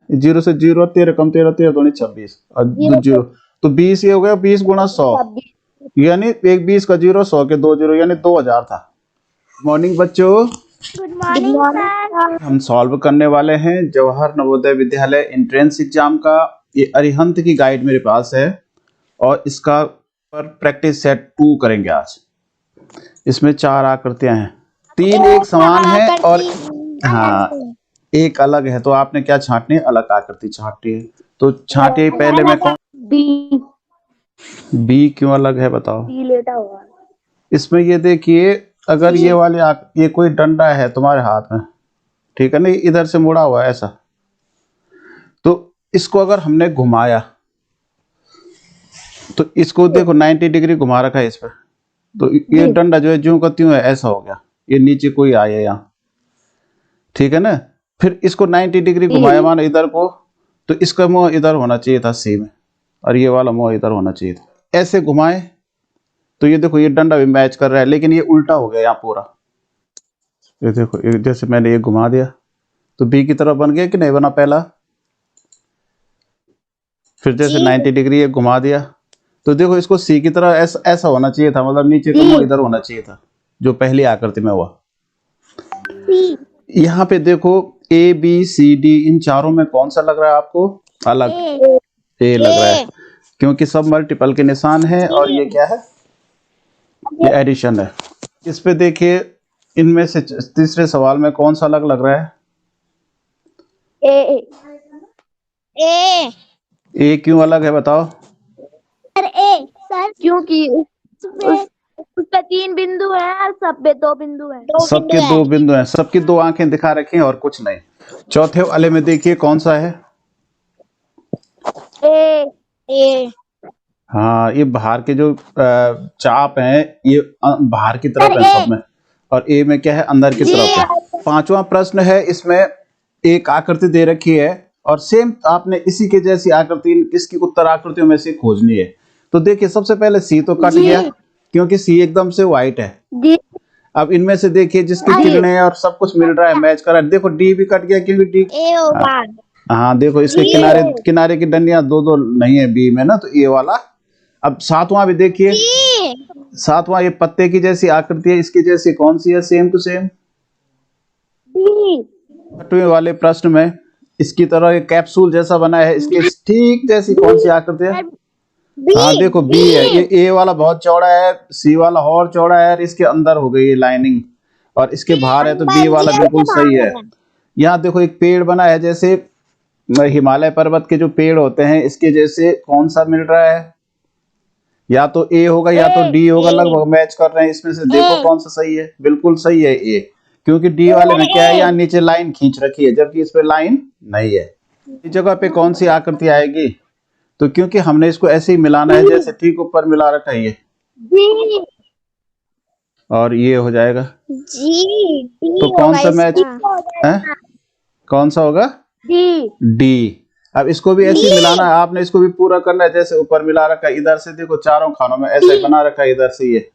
Zero से zero, 13 कम 13, 13 दूनी 26 और दो जीरो, तो 20 ये हो गया 20 गुणा 100, यानी एक 20 का जीरो, 100 के 2 जीरो, यानी 2000 था। मॉर्निंग बच्चों, गुड मॉर्निंग सर। हम सॉल्व करने वाले हैं जवाहर नवोदय विद्यालय एंट्रेंस एग्जाम का। ये अरिहंत की गाइड मेरे पास है और इसका पर प्रैक्टिस सेट 2 करेंगे आज। इसमें 4 आकृतियां हैं, 3 एक समान है और हाँ एक अलग है। तो आपने क्या छांटनी है? अलग आकृति छांटनी है। तो छांटिए पहले मैं कौन, बी। बी क्यों अलग है बताओ? बी लेटा हुआ। इसमें ये देखिए, अगर ये वाले ये कोई डंडा है तुम्हारे हाथ में, ठीक है ना, इधर से मुड़ा हुआ है ऐसा, तो इसको अगर हमने घुमाया तो इसको देखो 90 डिग्री घुमा रखा है इस पर, तो ये डंडा जो है ज्यों का त्यों है ऐसा हो गया, ये नीचे कोई आया यहाँ, ठीक है ना। फिर इसको 90 डिग्री घुमाया मानो इधर को, तो इसका मुंह इधर होना चाहिए था सी में, और ये वाला मुंह इधर होना चाहिए था। ऐसे घुमाए तो ये देखो ये डंडा भी मैच कर रहा है, लेकिन ये उल्टा हो गया यहाँ पूरा। ये देखो जैसे मैंने ये घुमा दिया तो बी की तरफ बन गया कि नहीं बना पहला। फिर जैसे 90 डिग्री ये घुमा दिया तो देखो इसको सी की तरह ऐसा होना चाहिए था, मतलब नीचे का मुंह इधर होना चाहिए था जो पहली आकृति में हुआ। यहाँ पे देखो ए बी सी डी, इन चारों में कौन सा लग रहा है आपको? अलग ए लग रहा है, क्योंकि सब मल्टीपल के निशान है और ये क्या है? ये एडिशन है। इस पे देखिए इनमें से तीसरे सवाल में कौन सा अलग लग रहा है? ए। ए क्यों अलग है बताओ? सर क्योंकि उस पे 3 बिंदु है और सब पे 2 बिंदु है। सबके 2 बिंदु हैं, सबकी 2 आंखें दिखा रखी हैं और कुछ नहीं। चौथे वाले में देखिए कौन सा है? ए। हाँ, ये बाहर के जो चाप हैं ये बाहर की तरफ है सब में, और ए में क्या है? अंदर की तरफ है। 5वां प्रश्न है, इसमें एक आकृति दे रखी है और सेम आपने इसी के जैसी आकृति इसकी उत्तर आकृतियों में से खोजनी है। तो देखिए सबसे पहले सी तो कट गया क्योंकि सी एकदम से व्हाइट है। अब इनमें से देखिए जिसकी किरणें और सब कुछ मिल रहा है, मैच कर रहा है। देखो डी भी कट गया क्योंकि डी, हाँ देखो इसके किनारे किनारे की डंडियां 2-2 नहीं है बी में ना, तो ये वाला। अब 7वां भी देखिए, 7वां ये पत्ते की जैसी आकृति है, इसकी जैसी कौन सी है? Same to same. 8वें वाले प्रश्न में इसकी तरह एक कैप्सूल जैसा बना है, इसके ठीक जैसी कौन सी आकृति है? हाँ देखो बी है। ये ए वाला बहुत चौड़ा है, सी वाला और चौड़ा है, और इसके अंदर हो गई है लाइनिंग, और इसके बाहर है, तो बी वाला बिल्कुल सही है। यहाँ देखो एक पेड़ बना है, जैसे हिमालय पर्वत के जो पेड़ होते हैं इसके जैसे, कौन सा मिल रहा है? या तो ए होगा या तो डी होगा, लगभग मैच कर रहे हैं। इसमें से देखो कौन सा सही है? बिल्कुल सही है ए, क्योंकि डी वाले में क्या है? यहाँ नीचे लाइन खींच रखी है, जबकि इस पे लाइन नहीं है। इस जगह पे कौन सी आकृति आएगी? तो क्योंकि हमने इसको ऐसे ही मिलाना है जैसे ठीक ऊपर मिला रखा है ये, और ये हो जाएगा जी। तो कौन सा मैच है? कौन सा होगा? डी। अब इसको भी ऐसे ही मिलाना है, आपने इसको भी पूरा करना है जैसे ऊपर मिला रखा है। इधर से देखो चारों खानों में ऐसे ही बना रखा है, इधर से ये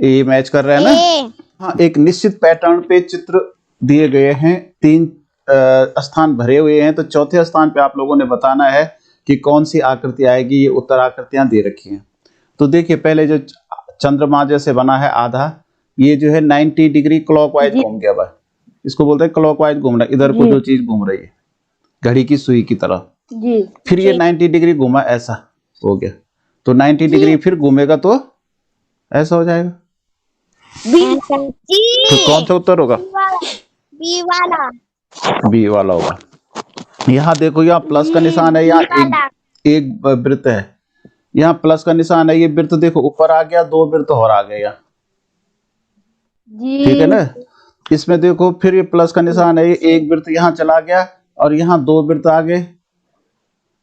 ए मैच कर रहा है ना। हाँ, एक निश्चित पैटर्न पे चित्र दिए गए हैं, 3 स्थान भरे हुए हैं, तो चौथे स्थान पे आप लोगों ने बताना है कि कौन सी आकृति आएगी। ये उत्तर आकृतियां दे रखी हैं। तो देखिए पहले जो चंद्रमा जैसे बना है आधा, ये जो है 90 डिग्री क्लॉकवाइज घूम गया भाई, इसको बोलते हैं क्लॉकवाइज घूमना, इधर को जो चीज घूम रही है घड़ी की सुई की तरह। फिर ये 90 डिग्री घूमा, ऐसा हो गया, तो 90 डिग्री फिर घूमेगा तो ऐसा हो जाएगा। तो कौन सा उत्तर होगा? बी वाला होगा। यहाँ देखो, यहाँ प्लस का निशान है, यहाँ एक वृत्त है, यहाँ प्लस का निशान है, ये वृत्त देखो ऊपर आ गया, 2 वृत्त और आ गए यहाँ, ठीक है ना। इसमें देखो फिर ये प्लस का निशान है, एक वृत्त यहाँ चला गया और यहाँ 2 वृत्त आ गए,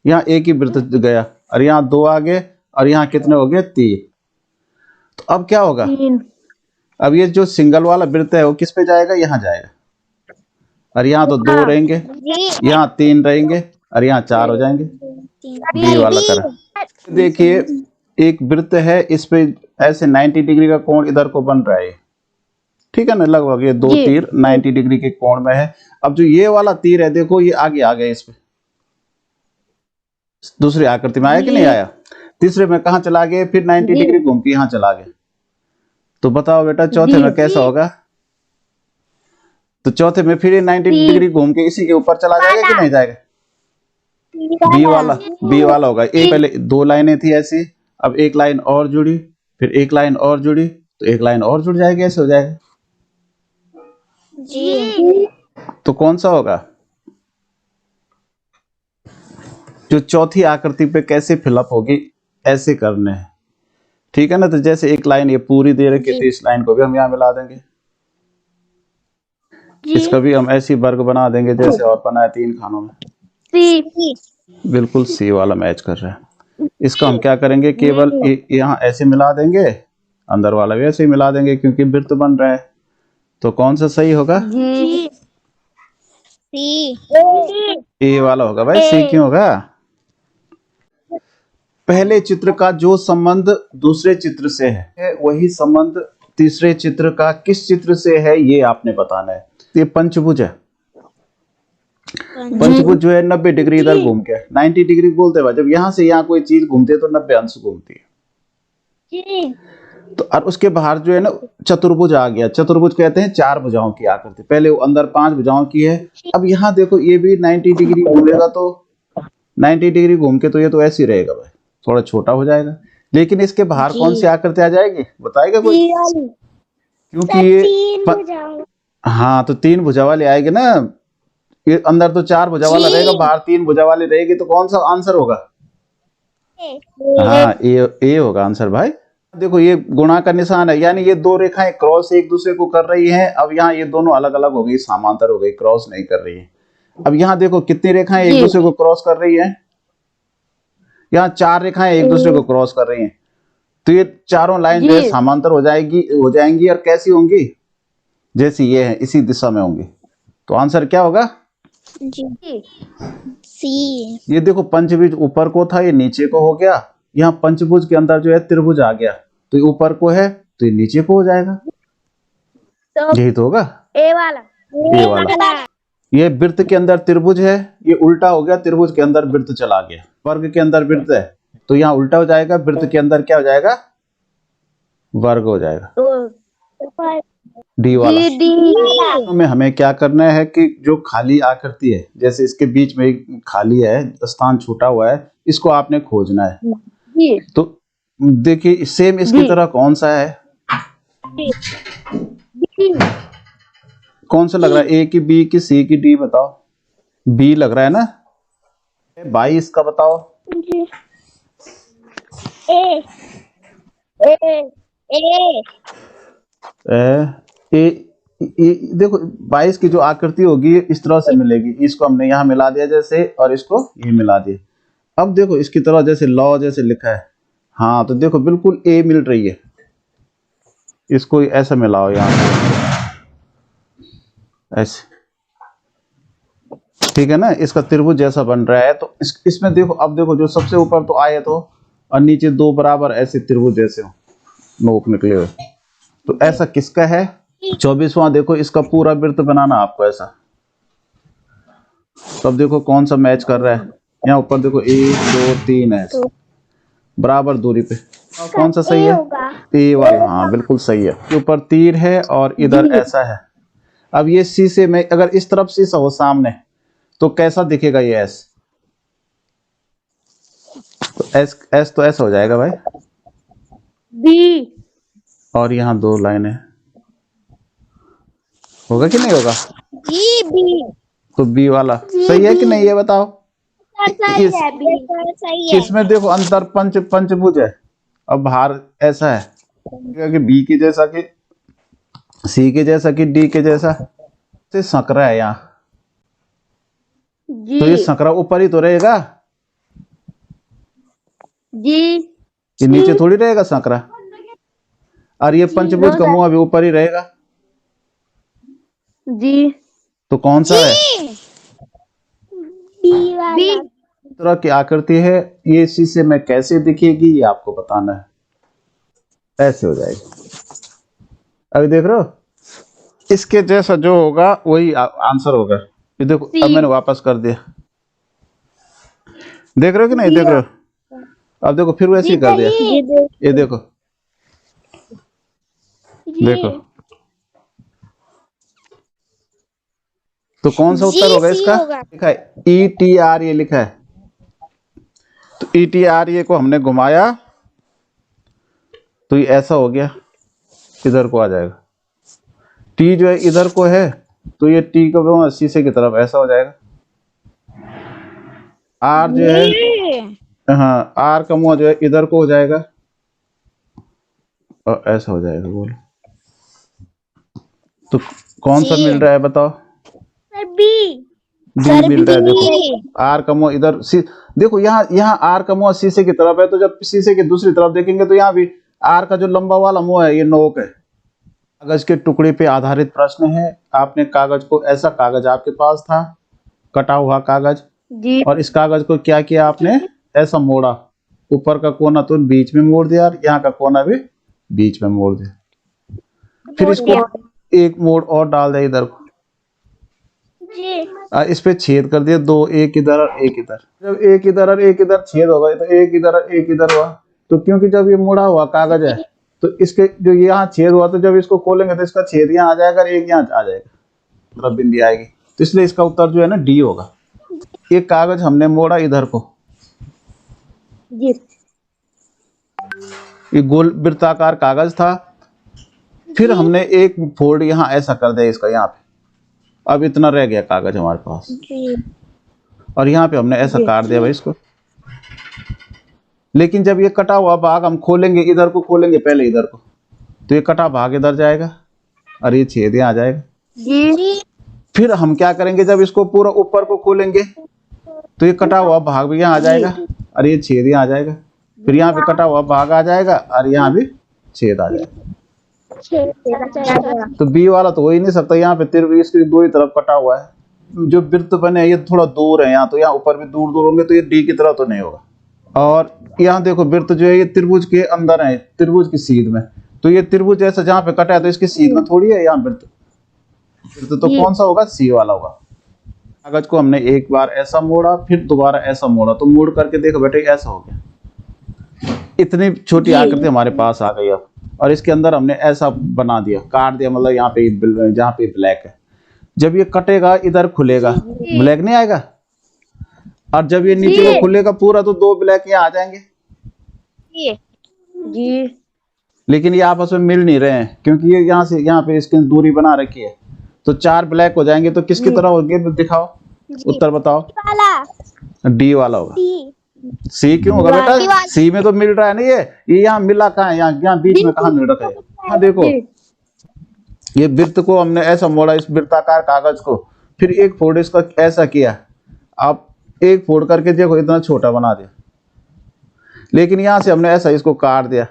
यहाँ एक ही वृत्त गया और यहाँ 2 आ गए, और यहाँ कितने हो गए? 3। तो अब क्या होगा? अब ये जो सिंगल वाला वृत्त है वो किस पे जाएगा? यहाँ जाएगा, और यहाँ तो 2 रहेंगे, यहाँ 3 रहेंगे, और यहाँ 4 हो जाएंगे। बी वाला करा। देखिए एक वृत्त है, इस पे ऐसे 90 डिग्री का कोण इधर को बन रहा है, ठीक है ना, लगभग ये दो जी। तीर 90 डिग्री के कोण में है। अब जो ये वाला तीर है देखो, ये आगे आ गया इस पे, दूसरी आकृति में आया कि नहीं जी। आया, तीसरे में कहाँ चला गया, फिर 90 जी। डिग्री घूम के यहाँ चला गया। तो बताओ बेटा चौथे जी। में कैसा होगा। तो चौथे में फिर ये 90 सी डिग्री घूम के इसी के ऊपर चला जाएगा कि नहीं जाएगा। बी वाला होगा। एक पहले दो लाइनें थी ऐसी, अब एक लाइन और जुड़ी, फिर एक लाइन और जुड़ी, तो एक लाइन और जुड़ जाएगी, ऐसे हो जाएगा। जी। तो कौन सा होगा, जो चौथी आकृति पे कैसे फिलअप होगी, ऐसे करने हैं, ठीक है ना। तो जैसे एक लाइन ये पूरी दे रखी है, तो इस लाइन को भी हम यहाँ मिला देंगे, इसका भी हम ऐसी वर्ग बना देंगे जैसे और बनाया 3 खानों में। सी बिल्कुल सी वाला मैच कर रहा है। इसका हम क्या करेंगे, केवल यहाँ ऐसे मिला देंगे, अंदर वाला भी ऐसे ही मिला देंगे क्योंकि वृत्त बन रहा है। तो कौन सा सही होगा, जी। ए वाला होगा भाई। सी क्यों होगा, पहले चित्र का जो संबंध दूसरे चित्र से है वही संबंध तीसरे चित्र का किस चित्र से है, ये आपने बताना है। ये पंचभुज है, पंचभुज जो है 90 डिग्री इधर घूम के, 90 डिग्री बोलते हैं जब यहाँ से यहाँ कोई चीज घूमती है तो 90 अंश घूमती है। तो और उसके बाहर जो है ना चतुर्भुज आ गया। चतुर्भुज कहते हैं 4 भुजाओं की आकृति, पहले वो अंदर 5 भुजाओं की है। अब यहाँ देखो ये भी 90 डिग्री घूमेगा, तो 90 डिग्री घूम के तो ये तो ऐसे ही रहेगा भाई, थोड़ा छोटा हो जाएगा। लेकिन इसके बाहर कौन सी आकृति आ जाएगी, बताएगा कोई, क्योंकि ये हाँ तो 3 भुजा वाली आएगी ना। ये अंदर तो 4 भुजा वाला रहेगा, बाहर 3 भुजा वाली रहेगी, तो कौन सा आंसर होगा, हाँ ए होगा आंसर भाई। देखो ये गुणा का निशान है, यानी ये दो रेखाएं क्रॉस एक दूसरे को कर रही हैं। अब यहाँ ये दोनों अलग अलग हो गई, समांतर हो गई, क्रॉस नहीं कर रही है। अब यहाँ देखो कितनी रेखाएं एक दूसरे को क्रॉस कर रही हैं, यहाँ 4 रेखाएं एक दूसरे को क्रॉस कर रही हैं। तो ये चारों लाइन जो है समांतर हो जाएंगी और कैसी होंगी, जैसी ये है इसी दिशा में होंगी। तो आंसर क्या होगा, सी। ये देखो पंचभुज ऊपर को था, ये नीचे को हो गया। यहाँ पंचभुज के अंदर जो है त्रिभुज आ गया, तो ये ऊपर को है तो ये नीचे को हो जाएगा, तो यही तो होगा ए वाला। ये वृत्त के अंदर त्रिभुज है, ये उल्टा हो गया, त्रिभुज के अंदर वृत्त चला गया। वर्ग के अंदर वृत्त है तो यहाँ उल्टा हो जाएगा, वृत्त के अंदर क्या हो जाएगा, वर्ग हो जाएगा, डी वाला। तो में हमें क्या करना है कि जो खाली आकृति है, जैसे इसके बीच में एक खाली है, स्थान छूटा हुआ है, इसको आपने खोजना है। तो देखिए सेम इसकी तरह कौन सा है, कौन सा लग रहा है, ए की बी की सी की डी, बताओ। बी लग रहा है ना, 22 का बताओ। ए देखो 22 की जो आकृति होगी इस तरह से मिलेगी, इसको हमने यहाँ मिला दिया जैसे, और इसको ये मिला दिया। अब देखो इसकी तरह जैसे लॉ जैसे लिखा है, हाँ तो देखो बिल्कुल ए मिल रही है, इसको ऐसा मिलाओ यहाँ ऐसे, ठीक है ना, इसका त्रिभुज जैसा बन रहा है। तो इसमें देखो, अब देखो जो सबसे ऊपर तो आयत हो और नीचे 2 बराबर ऐसे त्रिभुज जैसे हो, नोक निकले हुए, तो ऐसा किसका है, 24वां। देखो इसका पूरा वृत्त बनाना आपको ऐसा। तब देखो कौन सा मैच कर रहा है, यहाँ ऊपर देखो 1 2 3 है बराबर दूरी पे, कौन सा सही है, ए वाला, हाँ बिल्कुल सही है। ऊपर तीर है और इधर ऐसा है। अब ये सी से मैं अगर इस तरफ शीशा हो सामने तो कैसा दिखेगा ये एस, तो एस तो ऐसा हो जाएगा भाई, बी। और यहाँ 2 लाइनें, होगा कि नहीं होगा, जी बी। तो बी वाला सही है कि नहीं, ये बताओ। सही है, सही है। इसमें देखो अंतर पंचभुज है, अब बाहर ऐसा है कि बी के जैसा कि सी के जैसा कि डी के जैसा, से संकरा है यहाँ, तो ये संकरा ऊपर ही तो रहेगा जी, ये नीचे थोड़ी रहेगा संकरा, और ये पंचभुज का मुंह भी ऊपर ही रहेगा जी। तो कौन सा है, बी वाला। तरह की आकृति है, ये शीशे में कैसे दिखेगी ये आपको बताना है, ऐसे हो जाएगी। अभी देख रहे हो। इसके जैसा जो होगा वही आंसर होगा। ये देखो अब मैंने वापस कर दिया, देख रहे हो कि नहीं देख रहे हो? अब देखो फिर वैसे ही कर दिया, ये देखो देखो। तो कौन सा उत्तर होगा इसका? लिखा है ETR, ये लिखा है। तो ETR ये को हमने घुमाया तो ये ऐसा हो गया, इधर को आ जाएगा। T जो है इधर को है तो ये T को शीशे की तरफ ऐसा हो जाएगा। R जो है, हाँ R का मुंह जो है इधर को हो जाएगा और ऐसा हो जाएगा। बोलो तो कौन सा मिल रहा है बताओ? बी मिल रहा है। देखो R का मुंह इधर, देखो यहाँ R का मुंह शीशे की तरफ है, तो जब शीशे की दूसरी तरफ देखेंगे तो यहाँ भी R का जो लंबा वाला मुंह है ये नोक है। कागज के टुकड़े पे आधारित प्रश्न है। आपने कागज को, ऐसा कागज आपके पास था, कटा हुआ कागज, और इस कागज को क्या किया आपने? ऐसा मोड़ा, ऊपर का कोना तो बीच में मोड़ दिया, यहाँ का कोना भी बीच में मोड़ दिया। फिर इसको एक मोड़ और डाल दिया इधर को, इस पे छेद कर दिया दो, एक इधर और एक इधर। जब एक इधर और एक इधर छेद होगा तो एक इधर और एक इधर हुआ, तो क्योंकि जब ये मुड़ा हुआ कागज है तो इसके जो यहाँ छेद हुआ, तो जब इसको खोलेंगे तो इसका छेद यहाँ आ जाएगा और एक यहाँ आ जाएगा, मतलब बिंदी आएगी। तो इसलिए इसका उत्तर जो है ना D होगा। एक कागज हमने मोड़ा इधर को, ये गोल वृत्ताकार कागज था, फिर हमने एक फोल्ड यहाँ ऐसा कर दिया इसका, यहाँ पे अब इतना रह गया कागज हमारे पास, और यहाँ पे हमने ऐसा काट दिया भाई इसको। लेकिन जब ये कटा हुआ भाग हम खोलेंगे, इधर को खोलेंगे पहले इधर को, तो ये कटा भाग इधर जाएगा और ये छेद यहाँ आ जाएगा। फिर हम क्या करेंगे, जब इसको पूरा ऊपर को खोलेंगे तो ये कटा हुआ भाग भी यहाँ आ जाएगा और ये छेद यहाँ आ जाएगा। फिर यहाँ पे कटा हुआ भाग आ जाएगा और यहाँ भी छेद आ जाएगा। तो B वाला तो हो ही नहीं सकता, यहाँ पे तिरछी इसकी दो ही तरफ कटा हुआ है। जो वृत्त बने ये थोड़ा दूर है यहाँ, तो यहाँ ऊपर भी दूर दूर होंगे, तो ये D की तरह तो नहीं होगा। और यहाँ देखो वृत्त जो है ये त्रिभुज के अंदर है, त्रिभुज की सीध में, तो ये त्रिभुज ऐसा जहाँ पे कटा है तो इसकी सीध में थोड़ी है यहाँ वृत्त। तो कौन सा होगा? C वाला होगा। कागज को हमने एक बार ऐसा मोड़ा, फिर दोबारा ऐसा मोड़ा, तो मोड़ करके देखो बेटे ऐसा हो गया। इतनी छोटी आकृति हमारे पास आ गई अब, और इसके अंदर हमने ऐसा बना दिया, काट दिया, मतलब यहाँ पे जहाँ पे ब्लैक है, जब ये कटेगा इधर खुलेगा, ब्लैक नहीं आएगा, और जब ये नीचे को खुलेगा पूरा तो दो ब्लैक यहाँ आ जाएंगे। लेकिन ये आपस में मिल नहीं रहे हैं, क्योंकि ये यहाँ से यहाँ पे इसकी दूरी बना रखी है, तो चार ब्लैक हो जाएंगे। तो किसकी तरह होंगे दिखाओ, उत्तर बताओ। D वाला होगा। C क्यों होगा बेटा? C में तो मिल रहा है ना, ये यहाँ मिला कहाँ है? यहाँ बीच में कहाँ मिल रखा है? हाँ देखो, ये वृत्त को हमने ऐसा मोड़ा, इस वृत्ताकार कागज को, फिर एक फोल्ड इसका ऐसा किया, आप एक फोल्ड करके देखो इतना छोटा बना दिया। लेकिन यहाँ से हमने ऐसा इसको काट दिया,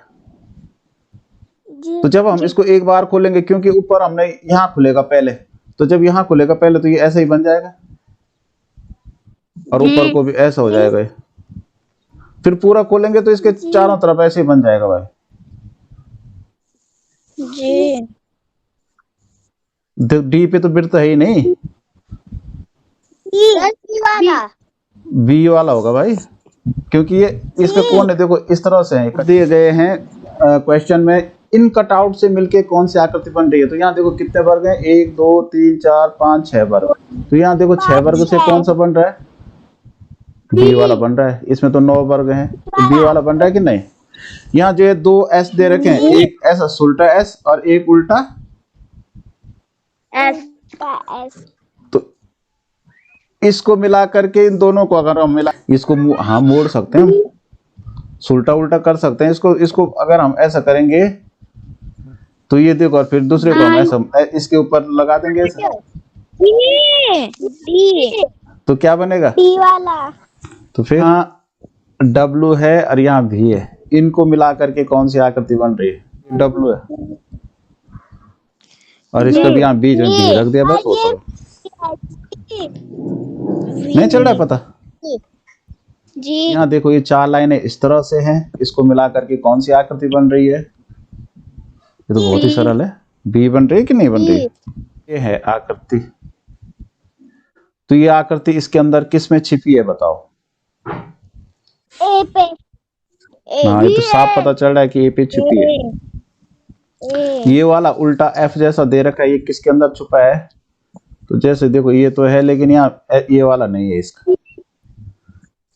तो जब हम इसको एक बार खोलेंगे, क्योंकि ऊपर हमने यहाँ खुलेगा पहले, तो जब यहाँ खुलेगा पहले तो ये ऐसा ही बन जाएगा, और ऊपर को भी ऐसा हो जाएगा। फिर पूरा खोलेंगे तो इसके चारों तरफ ऐसे ही बन जाएगा भाई जी। D पे तो वृत्त है ही नहीं, B वाला होगा भाई, क्योंकि ये इसका कोण है, देखो इस तरह से है। दिए गए हैं क्वेश्चन में, इन कटआउट से मिलके कौन सी आकृति बन रही है? तो यहाँ देखो कितने वर्ग हैं, 1 2 3 4 5 6 वर्ग। तो यहाँ देखो 6 वर्ग से कौन सा बन रहा है? B वाला बन रहा है। इसमें तो 9 वर्ग हैं, तो B वाला बन रहा है कि नहीं? यहाँ जो है 2 S दे रखे हैं, एक ऐसा सुलटा S और एक उल्टा S। तो इसको मिला करके इन दोनों को अगर हम मिला, इसको हाँ मोड़ सकते हैं, सुलटा उल्टा कर सकते हैं इसको अगर हम ऐसा करेंगे तो ये देखो, और फिर दूसरे को हम ऐसा इसके ऊपर लगा देंगे ऐसा, तो क्या बनेगा? D वाला। तो फिर यहाँ W है और यहाँ V है, इनको मिला करके कौन सी आकृति बन रही है? W है, और इसका भी यहाँ बीच में V रख दिया, बस हो नहीं चल रहा है पता जी। यहाँ देखो ये 4 लाइनें इस तरह से हैं, इसको मिला करके कौन सी आकृति बन रही है? ये तो बहुत ही सरल है, B बन रही है कि नहीं बन रही? ये है आकृति। तो ये आकृति इसके अंदर किस में छिपी है बताओ? ए पे। हाँ, ये तो साफ पता चल रहा है कि ए पे छिपी है। ये वाला उल्टा एफ जैसा दे रखा है, ये किसके अंदर छुपा है? तो जैसे देखो ये तो है, लेकिन यहाँ ये वाला नहीं है इसका।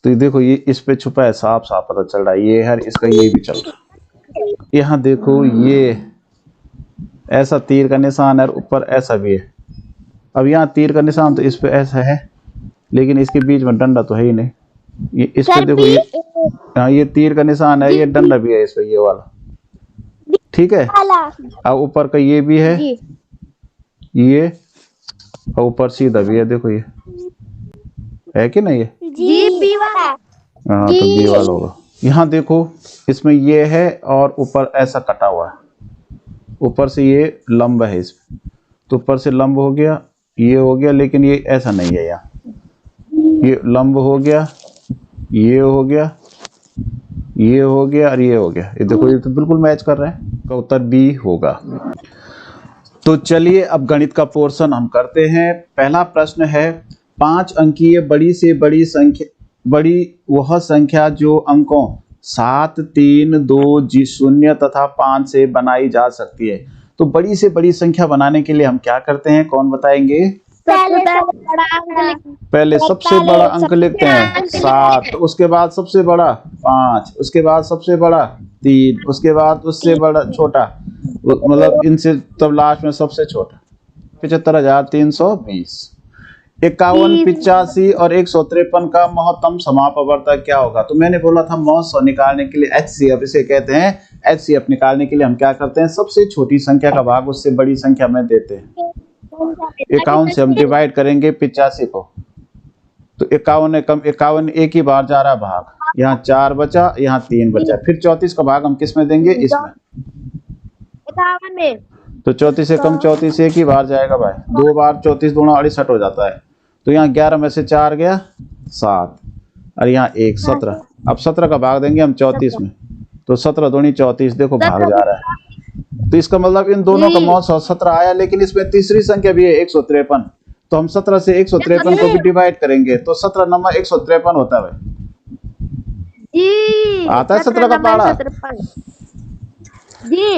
तो ये देखो ये इस पे छुपा है, साफ साफ पता चल रहा है ये है, इसका ये भी चल रहा है। यहाँ देखो ये ऐसा तीर का निशान है, ऊपर ऐसा भी है। अब यहाँ तीर का निशान तो इस पे ऐसा है, लेकिन इसके बीच में डंडा तो है ही नहीं। ये इस पे देखो ये, हाँ ये तीर का निशान है, ये डंडा भी है इस पे, ये वाला, ठीक है। अब ऊपर का ये भी है, ये और ऊपर सीधा भी है, देखो ये है कि नहीं? है जी, बी वाला। हाँ, तो बी वाला होगा। यहाँ देखो इसमें ये है और ऊपर ऐसा कटा हुआ है, ऊपर से ये लंब है इसमें, तो ऊपर से लंब हो गया, ये हो गया, लेकिन ये ऐसा नहीं है। यहाँ ये लंब हो गया, ये हो गया, ये हो गया और ये हो गया। ये देखो ये तो बिल्कुल मैच कर रहे हैं, का उत्तर बी होगा। तो चलिए अब गणित का पोर्शन हम करते हैं। पहला प्रश्न है 5 अंकीय बड़ी से बड़ी संख्या, बड़ी वह संख्या जो अंकों 7, 3, 2, 0 तथा 5 से बनाई जा सकती है। तो बड़ी से बड़ी संख्या बनाने के लिए हम क्या करते हैं, कौन बताएंगे? पहले सबसे बड़ा अंक लिखते हैं 7, उसके बाद सबसे बड़ा 5, उसके बाद सबसे बड़ा 3, उसके बाद उससे बड़ा छोटा, मतलब इनसे तब लास्ट में सबसे छोटा। 75,320। 51, 85 और 153 का महत्तम समापवर्तक क्या होगा? तो मैंने बोला था महोत्सव निकालने के लिए HCF इसे कहते हैं। HCF निकालने के लिए हम क्या करते हैं, सबसे छोटी संख्या का भाग उससे बड़ी संख्या में देते हैं। 51 से हम डिवाइड करेंगे 85 को, तो 51 कम 51 एक ही बार जा रहा भाग, यहाँ 4 बचा, यहाँ 3 बचा, फिर 34 का भाग हम किस में देंगे? इसमें। तो 34 से कम 34 एक ही बार जाएगा भाई, 2 बार 34 दूना 68 हो जाता है। तो यहाँ 11 में से 4 गया 7 और यहाँ 1 17। अब 17 का भाग देंगे हम 34 में, तो 17 दूनी 34, देखो भाग जा रहा है। तो इसका मतलब इन दोनों का मौसम 17 आया, लेकिन इसमें तीसरी संख्या भी है 153। तो हम 17 से 153 को भी डिवाइड करेंगे, तो 17 नंबर 153 होता है। आता है 17 का पारा?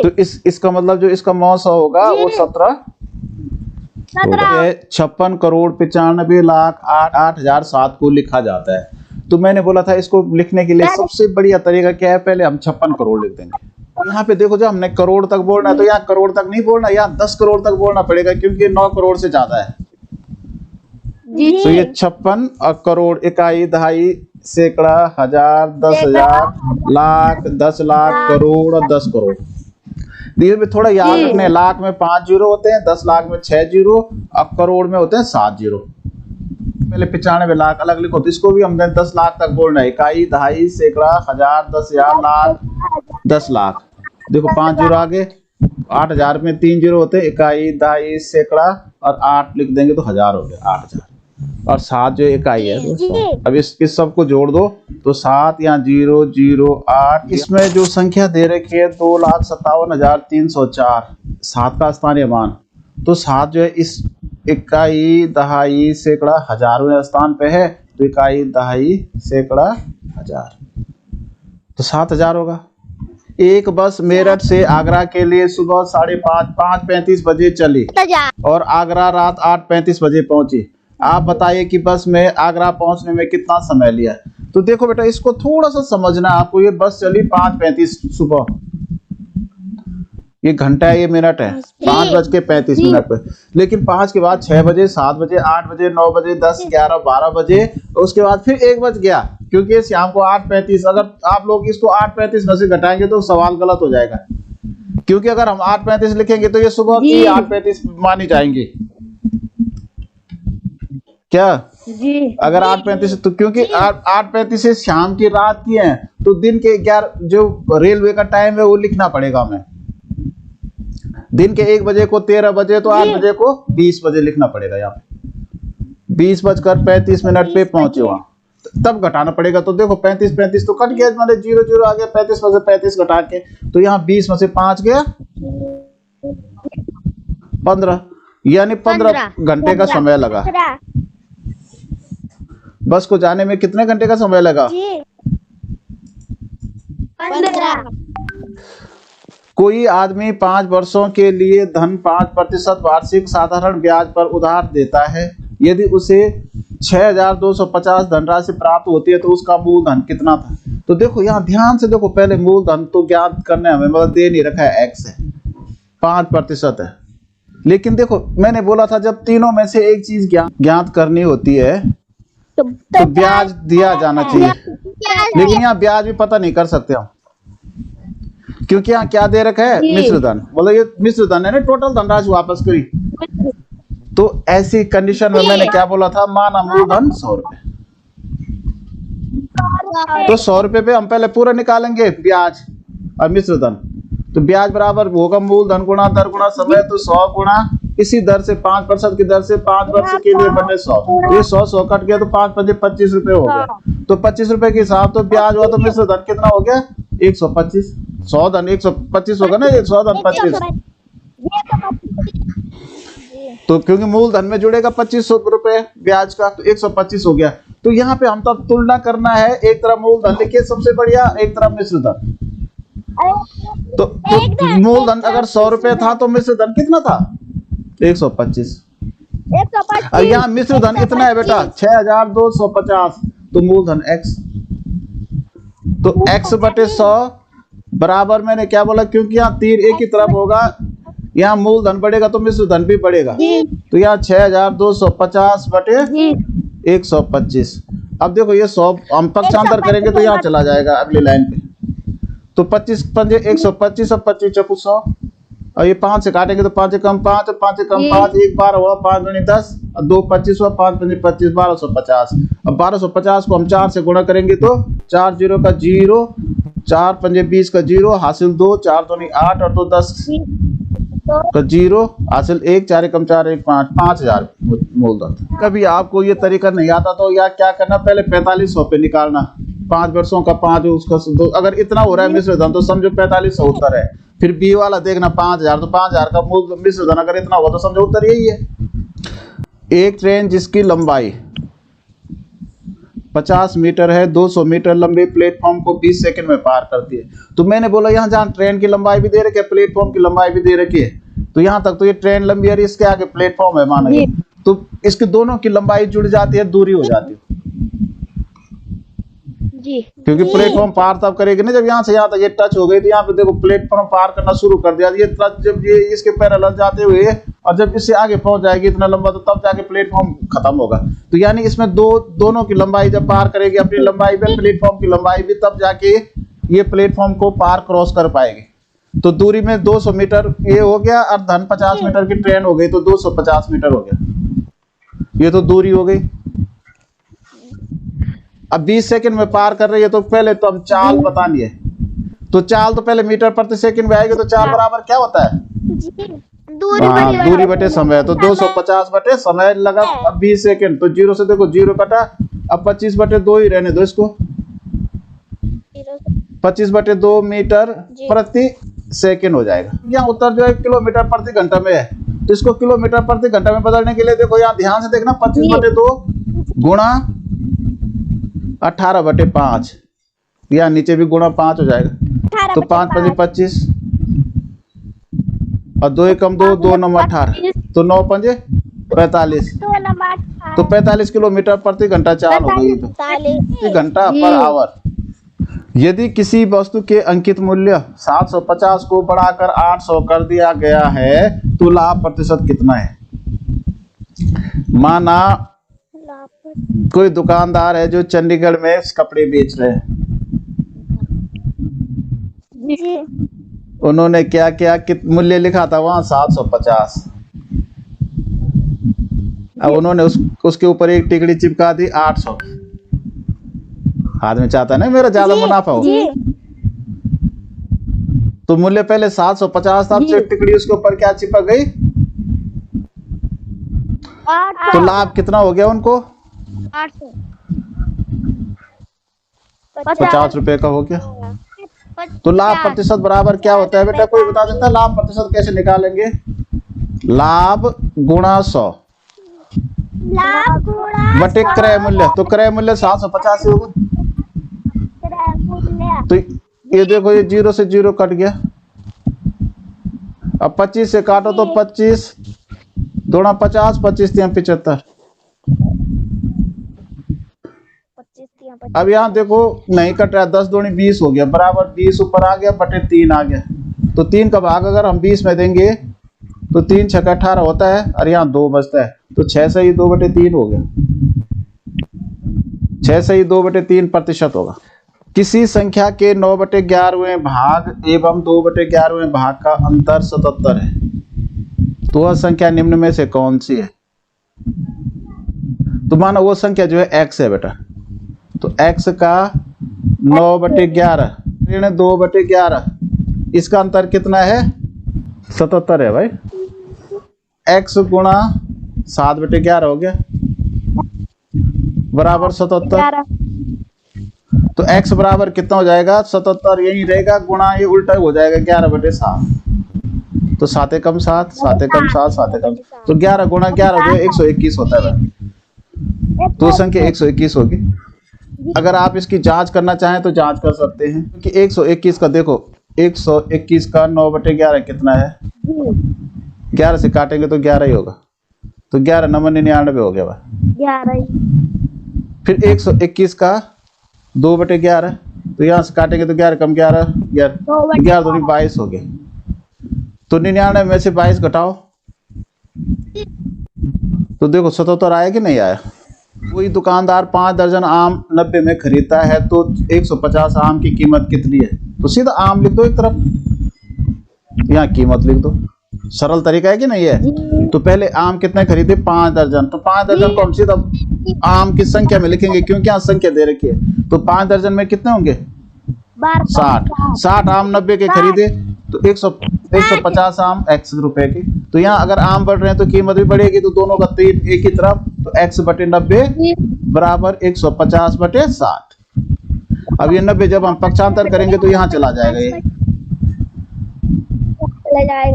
तो इसका मतलब जो इसका मौसम होगा वो 17 56,95,98,08,007 को लिखा जाता है। तो मैंने बोला था इसको लिखने के लिए सबसे बढ़िया तरीका क्या है, पहले हम 56 करोड़ लिख देंगे। यहाँ पे देखो जब हमने करोड़ तक बोलना है, तो यहाँ करोड़ तक नहीं बोलना, यहाँ 10 करोड़ तक बोलना पड़ेगा, क्योंकि 9 करोड़ से ज्यादा है। तो ये 56 करोड़, इकाई, दहाई, सैकड़ा, हजार, 10,000, लाख, 10 लाख, करोड़ और 10 करोड़। धीरे में थोड़ा याद रखने, लाख में 5 जीरो होते हैं, 10 लाख में 6 जीरो, अब करोड़ में होते हैं 7 जीरो। पहले 95 लाख अलग लिखो, तो इसको भी हम 10 लाख तक बोलना है, इकाई, दहाई, सैकड़ा, हजार, 10,000, लाख, 10 लाख। देखो 5 जीरो आगे, 8,000 में 3 जीरो होते हैं, इकाई, दहाई, सैकड़ा और 8 लिख देंगे तो हजार हो गया 8,000, और 7 जो इकाई है। अब इस सबको जोड़ दो तो 7 यहाँ 0 0 8, इसमें जो संख्या दे रखी है 2,57,304, 7 का स्थानीय मान। तो 7 जो है इस इकाई, दहाई, सैकड़ा, हजारवें स्थान पे है, तो इकाई, दहाई, सैकड़ा, हजार, तो 7,000 होगा। एक बस मेरठ से आगरा के लिए सुबह 5:35 बजे चली और आगरा रात 8:35 बजे पहुंची। आप बताइए कि बस में आगरा पहुंचने में कितना समय लिया? तो देखो बेटा इसको थोड़ा सा समझना आपको, ये बस चली 5:35 सुबह, ये घंटा है, ये मिनट है, 5:35 पे, लेकिन 5 के बाद 6 बजे, 7 बजे, 8 बजे, 9 बजे, 10, 11, 12 बजे, उसके बाद फिर 1 बज गया, क्योंकि शाम को 8:35। अगर आप लोग इसको 8:35 में से घटाएंगे तो सवाल गलत हो जाएगा, क्योंकि अगर हम 8:35 लिखेंगे तो ये सुबह की 8:35 मानी जाएंगी क्या जी? अगर 8:35, तो क्योंकि 8:35 से शाम की रात की है, तो दिन के 11 जो रेलवे का टाइम है वो लिखना पड़ेगा हमें। दिन के 1 बजे को 13 बजे, तो 8 बजे को 20 बजे लिखना पड़ेगा। यहाँ पे 20:35 पे पहुंचे वहां, तब घटाना पड़ेगा। तो देखो 35 तो कट गया, मतलब 0 0 आ गया, 35 में से 35 घटा के, तो यहाँ 20 में से 5 गया 15, यानी 15 घंटे का समय लगा। बस को जाने में कितने घंटे का समय लगा? 15। कोई आदमी 5 वर्षों के लिए धन 5% वार्षिक साधारण ब्याज पर उधार देता है। यदि उसे 6,250 धनराशि प्राप्त होती है तो उसका मूलधन कितना था? तो देखो यहाँ ध्यान से देखो, पहले मूलधन तो ज्ञात करने हमें मतलब दे नहीं रखा है, x है, 5% है। लेकिन देखो मैंने बोला था जब तीनों में से एक चीज ज्ञात करनी होती है तो ब्याज दिया जाना चाहिए। लेकिन यहाँ ब्याज भी पता नहीं कर सकते हम, क्योंकि यहाँ क्या दे रखा है? मिश्र धन। बोलो ये मिश्र धन है ना, टोटल धनराशि वापस करी। तो ऐसी कंडीशन में मैंने क्या बोला था? माना मूलधन 100 रुपए। तो 100 रुपए पे हम पहले पूरा निकालेंगे ब्याज और मिश्र धन। तो ब्याज बराबर होगा मूलधन गुणा दर गुणा समय। तो 100 गुणा इसी दर से 5% की दर से 5 वर्ष के लिए बने 100। ये 100 कट गया तो 5 पंजे 25 रुपए हो गया। तो 25 रुपए के हिसाब तो ब्याज हुआ, तो मिश्र धन कितना हो गया? 125। 100 धन 125 होगा ना, 100 धन 25। तो क्योंकि मूलधन में जुड़ेगा 2500 रुपए ब्याज का, तो 125 हो गया। तो यहाँ पे हम तब तुलना करना है, एक तरफ मूलधन लिखिए सबसे बढ़िया, एक तरफ मिश्र धन। तो मूलधन अगर 100 रुपए था तो मिश्र धन कितना था? 125। और यहाँ मिश्र धन इतना है बेटा 6,250, तो मूलधन x। तो x बटे 100 बराबर मैंने क्या बोला, क्योंकि यहाँ तीर एक ही तरफ होगा, यहाँ मूलधन बढ़ेगा तो मिश्र धन भी बढ़ेगा। तो यहाँ 6,250 बटे 125। अब देखो ये 100 हम पक्षांतर करेंगे तो यहाँ चला जाएगा अगली लाइन पे। तो 25 पंजे 125 और 25 चौको 100, और ये 5 से काटेंगे तो 5 कम 5, 5 कम 5, 1 12 हुआ, 5 दूनी 10, और 2 25 हुआ, 5 पंजे 25, 1250। अब 1250 को हम 4 से गुणा करेंगे तो 4 0 का 0, 4 पंजे 20 का 0, हासिल 2, 4 दूनी 8 और 2 10 का 0, हासिल 1, 4 कम 4 1 5, 5000 मूलधन। कभी आपको ये तरीका नहीं आता तो या क्या करना, पहले 4500 पे निकालना, 5 वर्षों का 5 उसका अगर इतना हो रहा है मिश्र धन तो समझो 4500 उत्तर है। फिर बी वाला देखना 5000, तो 5000 का मूल मिश्र धन अगर इतना होगा तो समझो उत्तर यही है। एक ट्रेन जिसकी लंबाई 50 मीटर है 200 मीटर लंबे प्लेटफॉर्म को 20 सेकंड में पार करती है। तो मैंने बोला यहाँ जहाँ ट्रेन की लंबाई भी दे रखी है, प्लेटफॉर्म की लंबाई भी दे रखी है, तो यहाँ तक तो ये ट्रेन लंबी है, इसके आगे प्लेटफॉर्म है माना गया, तो इसकी दोनों की लंबाई जुड़ जाती है, दूरी हो जाती है। क्योंकि प्लेटफॉर्म पार तब करेगी ना जब यहाँ से यहाँ तक ये टच हो गई। तो यहाँ पे देखो प्लेटफॉर्म पार करना शुरू कर दिया, ये जब ये इसके पैरेलल जाते हुए और जब इससे आगे पहुंच जाएगी इतना लंबा, तो तब जाके प्लेटफॉर्म खत्म होगा। तो यानी इसमें दोनों की लंबाई जब पार करेगी, अपनी लंबाई भी प्लेटफॉर्म की लंबाई भी, तब जाके ये प्लेटफॉर्म को पार क्रॉस कर पाएगी। तो दूरी में 200 मीटर ये हो गया, और धन 50 मीटर की ट्रेन हो गई तो 250 मीटर हो गया, ये तो दूरी हो गई। अब 20 सेकंड में पार कर रही है, तो पहले तो हम चाल बतानी है। तो चाल तो पहले मीटर प्रति सेकंड में आएगी, तो चाल बराबर क्या होता है? दूरी बटे समय। तो 250 बटे समय लगा, अब 20 सेकंड, तो 0 से देखो 0 कटा, अब 25 बटे 2 ही रहने दो इसको, 25 बटे 2 मीटर प्रति सेकंड हो जाएगा। यहाँ उत्तर जो है किलोमीटर प्रति घंटा में है, तो इसको किलोमीटर प्रति घंटा में बदलने के लिए देखो यहाँ ध्यान से देखना, 25 बटे 2 गुणा 18 बटे 5, या नीचे भी गुणा 5 हो जाएगा। तो 5 पंजे 25 और 2 कम 2, 2 9 18, तो 9 पंजे 45, तो 45 किलोमीटर प्रति घंटा चाल हो गई, तो घंटा पर आवर। यदि किसी वस्तु के अंकित मूल्य 750 को बढ़ाकर 800 कर दिया गया है तो लाभ प्रतिशत कितना है? माना कोई दुकानदार है जो चंडीगढ़ में कपड़े बेच रहे हैं, उन्होंने क्या किया, मूल्य लिखा था वहां 750, अब उन्होंने उसके ऊपर एक टिकड़ी चिपका दी 800। आदमी चाहता है ना मेरा ज्यादा मुनाफा हो, तो मूल्य पहले 750 था, टिकड़ी उसके ऊपर क्या चिपक गई, तो लाभ कितना हो गया उनको? 50 रुपए का हो गया। तो लाभ प्रतिशत बराबर क्या होता है बेटा, कोई बता देता है लाभ प्रतिशत कैसे निकालेंगे? लाभ गुणा 100 लाभ गुणा बटे क्रय मूल्य, तो क्रय मूल्य 750 होगा। क्रय मूल्य। तो ये देखो, ये 0 से 0 कट गया। अब 25 से काटो तो 25 दूना 50, 25 3 75। अब यहाँ देखो नहीं कट रहा, 10 दूनी 20 हो गया, बराबर 20 ऊपर आ गया बटे 3 आ गया। तो 3 का भाग अगर हम 20 में देंगे तो 3 छक्का 18 होता है और यहाँ 2 बचता है, तो 6 सही 2 बटे 3 हो गया। 6 सही 2 बटे 3 प्रतिशत होगा। किसी संख्या के 9 बटे 11वें भाग एवं 2 बटे 11वें भाग का अंतर 77 है, तो वह संख्या निम्न में से कौन सी है? तो मानो वो संख्या जो है x है बेटा, तो x का 9 बटे 11 ऋण 2 बटे 11, इसका अंतर कितना है? 77 है भाई। x गुणा 7 बटे 11 हो गया बराबर 77। तो x बराबर कितना हो जाएगा? 77 यही रहेगा, गुणा ये उल्टा हो जाएगा 11 बटे 7, तो 7 एकम 7, 7 एकम 7, 7 एकम, तो 11 गुणा 11 जो है 121 होता है, तो संख्या 121 होगी। अगर आप इसकी जांच करना चाहें तो जांच कर सकते हैं, क्योंकि 121 का देखो 121 का 9 बटे 11 कितना है? 11 से काटेंगे तो 11 ही होगा, तो 11 9 99 हो गया भाई 11। फिर 121 का 2 बटे 11, तो यहाँ से काटेंगे तो 11 कम 11 11 दूनी 22 हो गए, तो 99 में से 22 घटाओ तो देखो 77 आया कि नहीं आया। कोई दुकानदार 5 दर्जन आम 90 में खरीदता है तो 150 आम की कीमत कितनी है? तो सीधा आम लिख दो एक तरफ, यहाँ कीमत लिख दो, सरल तरीका है कि नहीं है। तो पहले आम कितने खरीदे? 5 दर्जन, तो 5 दर्जन को हम सीधा आम की संख्या में लिखेंगे, क्योंकि यहाँ संख्या दे रखी है। तो 5 दर्जन में कितने होंगे? 60 आम 90 के खरीदे तो 150 आम x रुपए की। तो यहाँ अगर आम बढ़ रहे हैं तो कीमत भी बढ़ेगी, तो दोनों का 3 एक ही तरफ, तो x बटे 90 बराबर 150 बटे 60। अब ये 90 जब हम पक्षांतर करेंगे तो यहाँ चला जाएगा ये,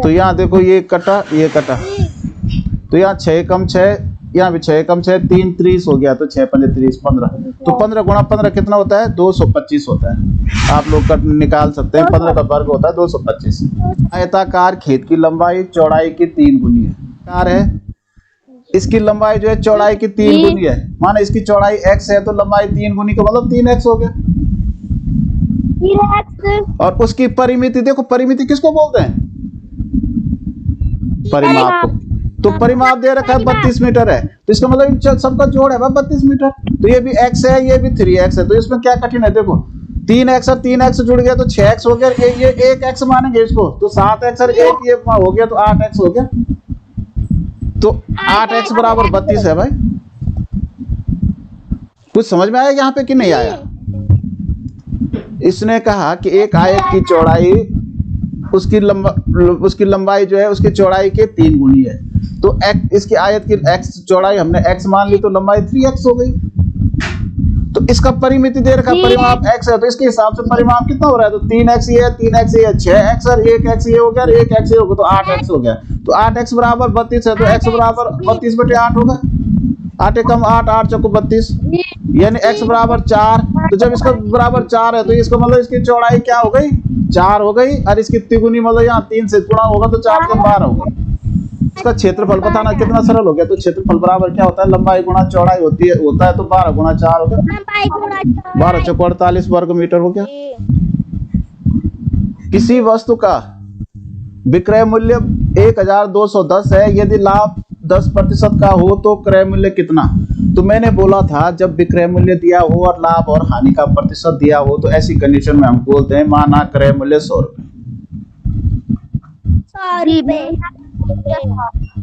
तो यहाँ देखो ये कटा ये कटा, तो यहाँ 6 कम 6, यहाँ भी 6 कम 6 3 30 हो गया, तो 6 5 30 15, तो 15 गुणा 15 कितना होता है? 225 होता है। आप लोग कर निकाल सकते हैं, 15 का वर्ग होता है 225। आयताकार खेत की लंबाई चौड़ाई की 3 गुनी है। कार है, इसकी लंबाई जो है चौड़ाई की 3 गुनी है। माना इसकी चौड़ाई x है तो लंबाई 3 गुनी का मतलब 3x हो गया। और उसकी परिमिति देखो, परिमिति किसको बोलते हैं? परिमाप को। तो परिमाप दे रखा है 32 मीटर है, तो इसका मतलब सबका जोड़ है 32 मीटर। तो ये भी x है, ये भी 3x है, तो इसमें क्या कठिन है? देखो 3x और 3x जुड़ गया तो 6x हो गया, ये 1x मानेंगे इसको, तो 7x और 1 ये हो गया तो 8x हो गया, तो 8x बराबर 32 है भाई। कुछ समझ में आया यहाँ पे कि नहीं आया? इसने कहा कि एक आयत की चौड़ाई उसकी लंबाई जो है उसकी चौड़ाई के 3 गुनी है, तो इसकी आयत की x चौड़ाई हमने x मान ली, तो लंबाई 3x हो गई। तो इसका परिमिति दे रखा, परिमाप x है, तो इसके हिसाब से परिमाप कितना हो रहा है? तो 3x ये है, 3x ये है, 6x और 1x ये हो गया, 1x ये हो गया, तो 8x हो गया। तो 8x बराबर 32 है, तो x बराबर 32 बटे 8 होगा। 8 कम 8, 8 चौको 32, यानी x बराबर 4। तो जब इसका बराबर 4 है तो इसका मतलब इसकी चौड़ाई क्या हो गई? 4 हो गई, और इसकी तिगुनी मतलब यहाँ 3 से गुणा होगा तो 4 के 12 होगा। इसका क्षेत्रफल बताना कितना सरल हो गया। तो क्षेत्रफल बराबर क्या होता है? लंबाई गुणा चौड़ाई होता है, तो 12 गुणा 4 हो गया, 12 चौको 48 वर्ग मीटर हो गया। किसी वस्तु का विक्रय मूल्य 1210 है, यदि लाभ 10% का हो तो क्रय मूल्य कितना? तो मैंने बोला था जब विक्रय मूल्य दिया हो और लाभ और हानि का प्रतिशत दिया हो तो ऐसी कंडीशन में हम बोलते हैं माना क्रय मूल्य 100 रुपए।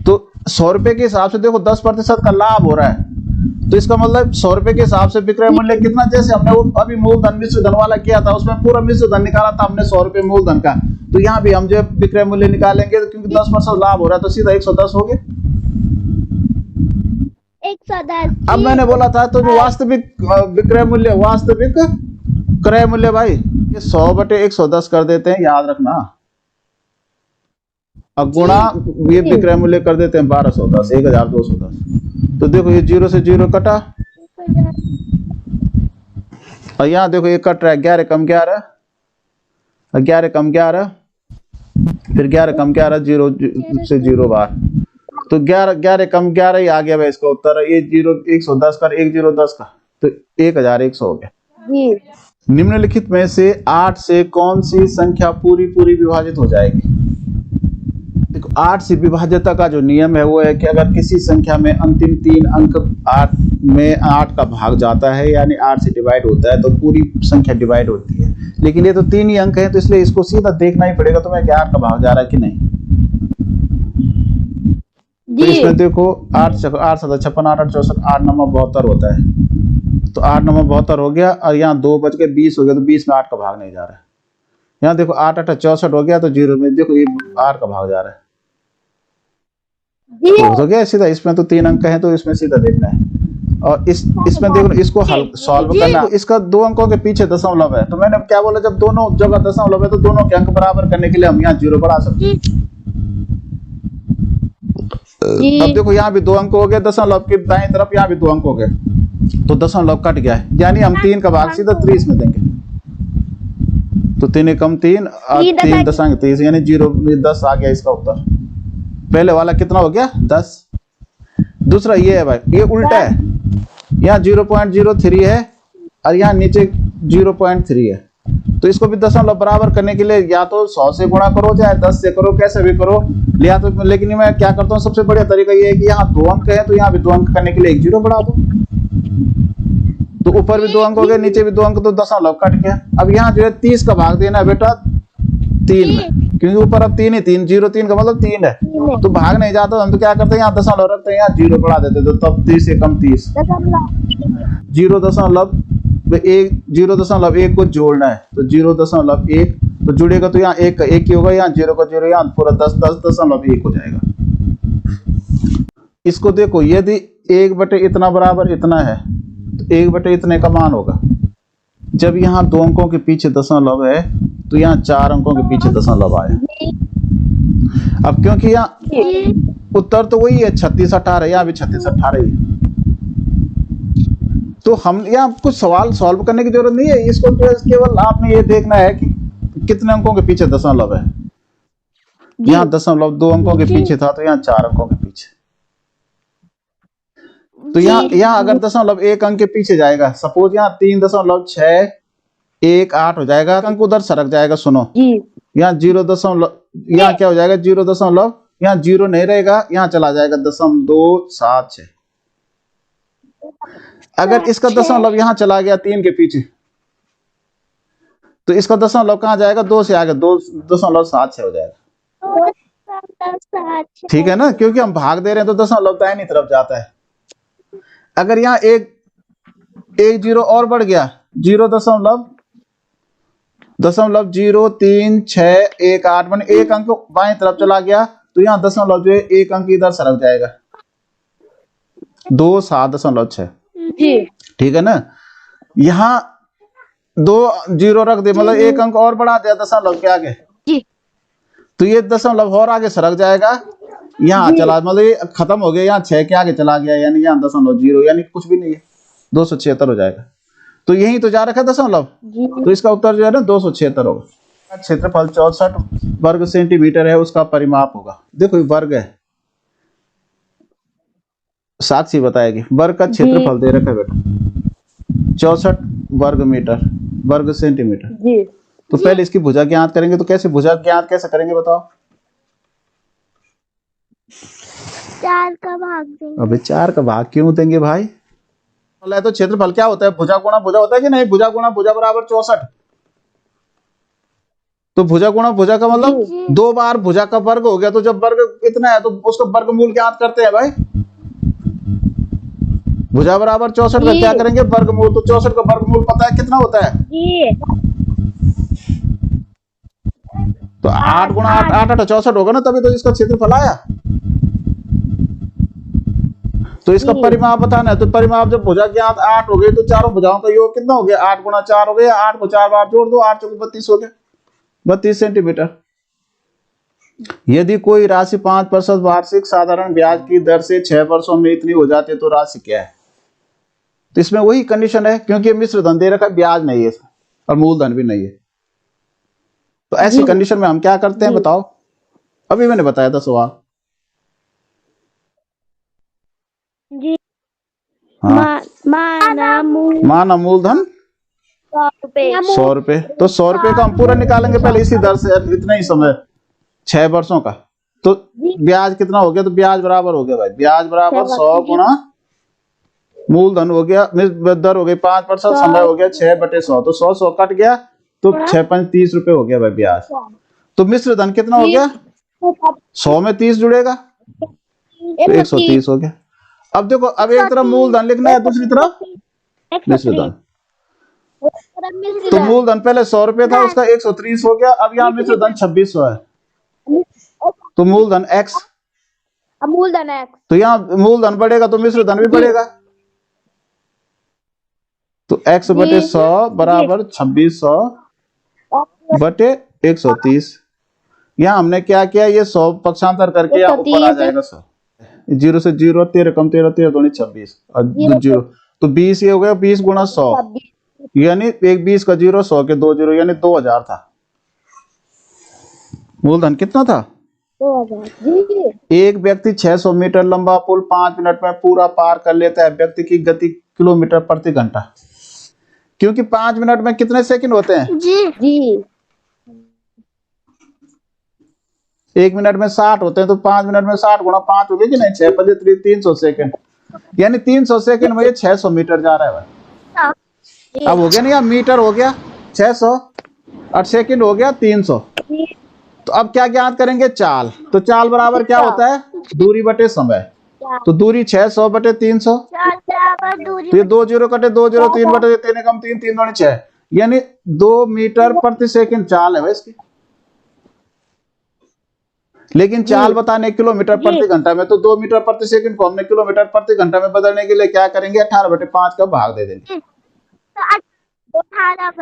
तो 100 रुपए के हिसाब से देखो 10% का लाभ हो रहा है, तो इसका मतलब 100 रुपए के हिसाब से विक्रय मूल्य कितना? जैसे हमने वो अभी मूलधन मिश्र धन वाला किया था, उसमें पूरा मिश्र धन निकाला था हमने 100 रुपए मूलधन का, तो यहाँ भी हम जो विक्रय मूल्य निकालेंगे तो क्योंकि 10% लाभ हो रहा है तो सीधा 110 हो गया। 110। अब मैंने बोला था तो जो वास्तविक विक्रय मूल्य, वास्तविक क्रय मूल्य भाई ये 100 बटे 110 कर देते हैं, याद रखना। अब गुणा ये विक्रय मूल्य कर देते हैं 1210, 1210। तो देखो ये 0 से 0 कटा, और यहाँ देखो ये कट रहा है 11 कम 11, 11 कम 11, फिर 11 कम 11, 0 से 0 बार, तो 11 कम 11 ही आ गया भाई इसका उत्तर। ये 110 का 1010 का, तो 1100 हो गया। निम्नलिखित में से 8 से कौन सी संख्या पूरी पूरी विभाजित हो जाएगी? देखो 8 से विभाज्यता का जो नियम है वो है कि अगर किसी संख्या में अंतिम 3 अंक 8 में 8 का भाग जाता है, यानी 8 से डिवाइड होता है, तो पूरी संख्या डिवाइड होती है। लेकिन ये तो 3 ही अंक है, तो इसलिए इसको सीधा देखना ही पड़ेगा तुम्हें कि 8 का भाग जा रहा है कि नहीं। तो इसमें देखो 8 7 56 8 8 64, 8 9 72 होता है, तो 8 9 72 हो गया, और यहाँ 2 बच के 20 हो गया, तो 20 में 8 का भाग नहीं जा रहा है। यहाँ देखो 8 8 64 हो गया, तो 0 में देखो ये 8 का भाग जा रहा है, तो हो गया सीधा। इसमें तो 3 अंक है, तो इसमें सीधा देखना है। और इसमें देखो इसको हल सॉल्व करना, इसका 2 अंकों के पीछे दशमलव है, तो मैंने क्या बोला, जब दोनों जगह दशमलव है तो दोनों के अंक बराबर करने के लिए हम यहाँ 0 बढ़ा सकते हैं। अब देखो यहाँ भी 2 अंक हो गए, दशमलव के दाएं तरफ यहाँ भी 2 अंक हो गए, तो दशमलव कट गया है, यानी हम 3 का भाग सीधा 30 में देंगे। तो 3 कम 3 और 3 दशमलव 30, यानी 0 10 आ गया इसका उत्तर। पहले वाला कितना हो गया 10। दूसरा ये है भाई, ये उल्टा है, यहाँ 0.03 है और यहाँ नीचे 0.3 है, तो इसको भी दशमलव बराबर करने के लिए या तो 100 से गुणा करो, चाहे 10 से करो, कैसे भी करो लिया तो। लेकिन मैं क्या करता हूँ, सबसे बढ़िया तरीका ये है कि यहाँ 2 अंक है, तो यहाँ भी 2 अंक करने के लिए एक 0 बढ़ा दो, तो ऊपर भी 2 अंक हो गए, नीचे भी 2 अंक, तो दशमलव कट गया। अब यहाँ जो है 30 का भाग देना है बेटा 3 में, क्योंकि ऊपर अब 3 ही 3, 0 3 का मतलब 3 है, तो भाग नहीं जाता, हम तो क्या करते हैं यहाँ दशमलव रखते हैं, यहाँ 0 बढ़ा देते, तो तब 30 से कम 30, 0.1 को जोड़ना है, तो 0.1 तो जुड़ेगा, तो यहाँ 1 का 1 ही होगा, यहाँ 0 का 0, यहाँ पूरा 10.1 हो जाएगा। इसको देखो, यदि 1 बटे इतना बराबर इतना है, तो 1 बटे इतने का मान होगा। जब यहाँ 2 अंकों के पीछे दशमलव है, तो यहाँ 4 अंकों के पीछे दशमलव आया। अब क्योंकि यहाँ उत्तर तो वही है 36 18, यहाँ भी 36 18 ही है, तो हम यहाँ कुछ सवाल सॉल्व करने की जरूरत नहीं है, इसको तो केवल आपने ये देखना है कि कितने अंकों के पीछे दशमलव है। यहाँ दशमलव 2 अंकों के पीछे था, तो यहाँ 4 अंकों के पीछे, तो यहाँ अगर दशमलव 1 अंक के पीछे जाएगा, सपोज यहाँ 3.618 हो जाएगा, अंक उधर सरक जाएगा। सुनो यहाँ 0. यहाँ क्या हो जाएगा 0. यहाँ 0 नहीं रहेगा, यहाँ चला जाएगा 2.76। अगर इसका दशमलव यहाँ चला गया 3 के पीछे, तो इसका दशमलव कहाँ जाएगा 2 से आगे 2.76 हो जाएगा। ठीक है ना, क्योंकि हम भाग दे रहे हैं तो दशमलव दाहिनी तरफ जाता है। अगर यहाँ एक 0 और बढ़ गया, 0.03618 मान 1 अंक बाएं तरफ चला गया, तो यहाँ दशमलव जो है 1 अंक इधर सरक जाएगा, 27.6। ठीक है ना, यहाँ 2 0 रख दे, मतलब 1 अंक और बढ़ा दिया दशमलव के आगे, तो ये दशमलव और आगे सरक जाएगा, यहाँ चला, मतलब ये खत्म हो गया, यहाँ 6 के आगे चला गया, यानी यहाँ 0.0, यानी कुछ भी नहीं है, 276 हो जाएगा। तो यही तो जा रखा है दशमलव, तो इसका उत्तर जो है ना 276 होगा। क्षेत्रफल 64 वर्ग सेंटीमीटर है, उसका परिमाप होगा। देखो वर्ग है, साक्षी बताएगी, वर्ग का क्षेत्रफल दे रखा है बेटा 64 वर्ग मीटर, वर्ग सेंटीमीटर। तो पहले इसकी भुजा ज्ञात करेंगे, तो कैसे भुजा ज्ञात कैसे करेंगे बताओ? 4 का भाग देंगे। अबे 4 का भाग क्यों देंगे भाई? तो क्षेत्रफल क्या होता है, भुजा गुणा भुजा होता है कि नहीं? भुजा गुणा भुजा बराबर 64। तो भुजा गुणा भुजा का मतलब 2 बार भुजा का वर्ग हो गया, तो जब वर्ग इतना है तो उसका वर्गमूल ज्ञात करते हैं भाई। भुजा बराबर 64 का क्या करेंगे वर्गमूल, तो 64 का वर्गमूल पता है कितना होता है? तो 8 गुणा 8 8 8 64 होगा ना, तभी तो इसका क्षेत्रफल आया। तो इसका परिमाप बताना है, तो परिमाप जब भुजा ज्ञात 8 हो गई, तो चारों भुजाओं का योग कितना हो गया? 8 गुणा 4 हो गया, 8 को 4 बार जोड़ दो, 8 चौके 32 हो गया, 32 सेंटीमीटर। यदि कोई राशि 5% वार्षिक साधारण ब्याज की दर से 6 वर्षों में इतनी हो जाती है तो राशि क्या है? तो इसमें वही कंडीशन है, क्योंकि मिश्र धन दे रखा है, ब्याज नहीं है और मूलधन भी नहीं है। तो ऐसी कंडीशन में हम क्या करते हैं बताओ? अभी मैंने बताया था सवाल। जी। हाँ, माना मूलधन 100 रुपए। तो 100 रुपए का हम पूरा निकालेंगे पहले इसी दर से, इतना ही समय 6 वर्षों का। तो ब्याज कितना हो गया? तो ब्याज बराबर हो गया भाई, ब्याज बराबर 100 गुणा मूलधन हो गया, दर हो गई 5%, समय हो गया 6/100। तो 100 कट गया तो 6 5 30 रुपए हो गया भाई ब्याज। तो मिश्र धन कितना हो गया? 100 में 30 जुड़ेगा तो 130 हो गया। अब देखो, अब एक तरफ मूलधन लिखना है, दूसरी तरफ मिश्र धन। तो मूलधन पहले 100 रुपए था, उसका 130 हो गया। अब यहाँ मिश्र धन 2600 है, तो मूलधन x। मूलधन x। तो यहाँ मूलधन बढ़ेगा तो मिश्र धन भी बढ़ेगा। तो x बटे 100 बराबर 2600 बटे 130। यहाँ हमने क्या किया, ये 100 पक्षांतर करके यहाँ ऊपर आ जाएगा 100। 0 से 0, 13 कम 13, 13 दूनी 26 और 0 तो 20। ये हो गया 20 गुणा 100, यानी एक 20 का 0, 100 के 2 0, यानी 2000 था। मूलधन कितना था? 2000। एक व्यक्ति 600 मीटर लंबा पुल 5 मिनट में पूरा पार कर लेता है। व्यक्ति की गति किलोमीटर प्रति घंटा, क्योंकि 5 मिनट में कितने सेकंड होते हैं? जी। 1 मिनट में 60 होते हैं, तो 5 मिनट में 60 गुणा 5 हो गया कि नहीं? 6 5 300 सेकंड, यानी 300 सेकंड में ये 600 मीटर जा रहा है भाई। अब हो गया नहीं, अब मीटर हो गया 600 और सेकंड हो गया 300। तो अब क्या ज्ञात करेंगे? चाल। तो चाल बराबर क्या होता है? दूरी बटे समय। तो दूरी 600 बटे 300, तो ये 2 0 कटे 2 0, 3 बटे 3 कम 3, 3 दूनी 6, यानी 2 मीटर प्रति सेकंड चाल है भाई इसकी। लेकिन चाल बताने किलोमीटर प्रति घंटा में, तो 2 मीटर प्रति सेकंड को हमने किलोमीटर प्रति घंटा में बदलने के लिए क्या करेंगे? 18/5 का भाग दे देंगे।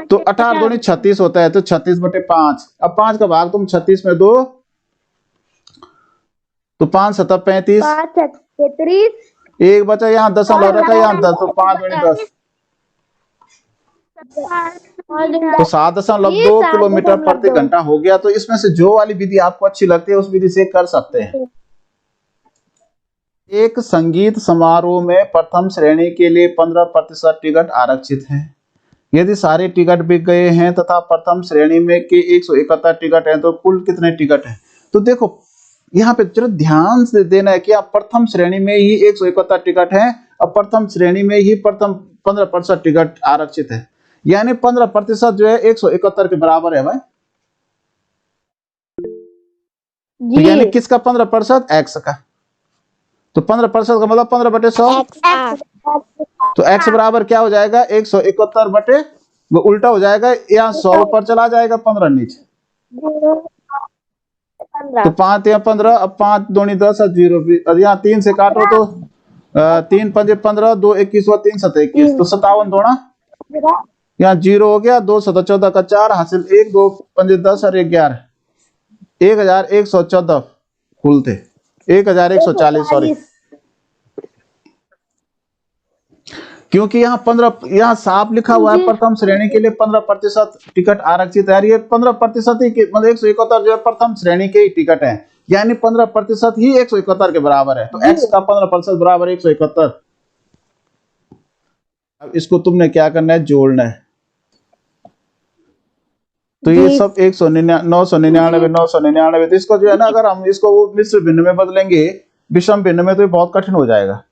तो 18 दूनी 36 होता है, तो 36/5। अब 5 का भाग तुम 36 में दो तो 5 7 35, एक बचा यहाँ दशमलव रखा, यहाँ 10, तो 5 दूनी 10, तो 7.2 किलोमीटर प्रति घंटा हो गया। तो इसमें से जो वाली विधि आपको अच्छी लगती है उस विधि से कर सकते हैं। एक संगीत समारोह में प्रथम श्रेणी के लिए 15% टिकट आरक्षित हैं। यदि सारे टिकट बिक गए हैं तथा प्रथम श्रेणी में के 171 टिकट हैं तो कुल कितने टिकट हैं? तो देखो यहाँ पे जरा ध्यान से देना है कि आप प्रथम श्रेणी में ही 171 टिकट हैं और प्रथम श्रेणी में ही प्रथम 15% टिकट आरक्षित है, यानी 15% जो है 171 के बराबर है भाई। तो यानी किसका 15%? x का। तो 15% का मतलब 15/100। तो x बराबर क्या हो जाएगा? 171 बटे, वो उल्टा हो जाएगा, यहाँ 100 ऊपर चला जाएगा, 15 नीचे, तो 5 या 15, अब 5 दूनी 10 और 0, यहाँ 3 से काटो तो 3 5 15, 2 21 और 3 7 21, तो 57 दूना, यहाँ 0 हो गया, 2 7 14 का 4 हासिल 1, 2 5 10 और 11, 1114 कुल थे, 1140 सॉरी, क्योंकि यहाँ 15, यहाँ साफ लिखा हुआ है प्रथम श्रेणी के लिए 15% टिकट आरक्षित है। ये 15% ही, मतलब 171 जो है प्रथम श्रेणी के ही टिकट है, यानी 15% ही 171 के बराबर है। तो x का 15% बराबर 171। अब इसको तुमने क्या करना है? जोड़ना है। तो ये सब 999 999, तो इसको जो है ना, अगर हम इसको मिश्र भिन्न में बदलेंगे, विषम भिन्न में, तो ये बहुत कठिन हो जाएगा।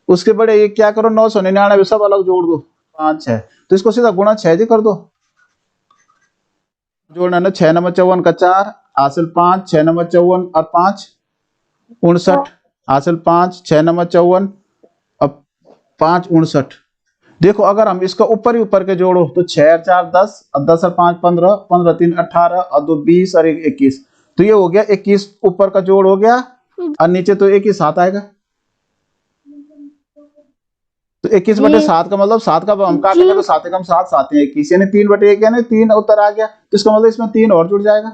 उसके बड़े ये क्या करो, 999 सब अलग जोड़ दो, 5 6, तो इसको सीधा गुणा 6 जी कर दो। जोड़ना ना, 6 नंबर 54 का 4 हासिल 5, 6 नंबर 54 और 5 59 हासिल 5, 6 नंबर 54 अब 5 59। देखो अगर हम इसका ऊपर ही ऊपर के जोड़ो तो 6 और 4 10 और 10 और 5 15, 15 3 18 और 2 20 और 1 21, तो ये हो गया 21 ऊपर का जोड़ हो गया, और नीचे तो 1 ही 7 आएगा। तो 21/7 का मतलब 7 का हम काटेंगे तो 7 कम 7 7 है 21, यानी 3/1, यानी 3 उत्तर आ गया। तो इसका मतलब इसमें 3 और जुड़ जाएगा।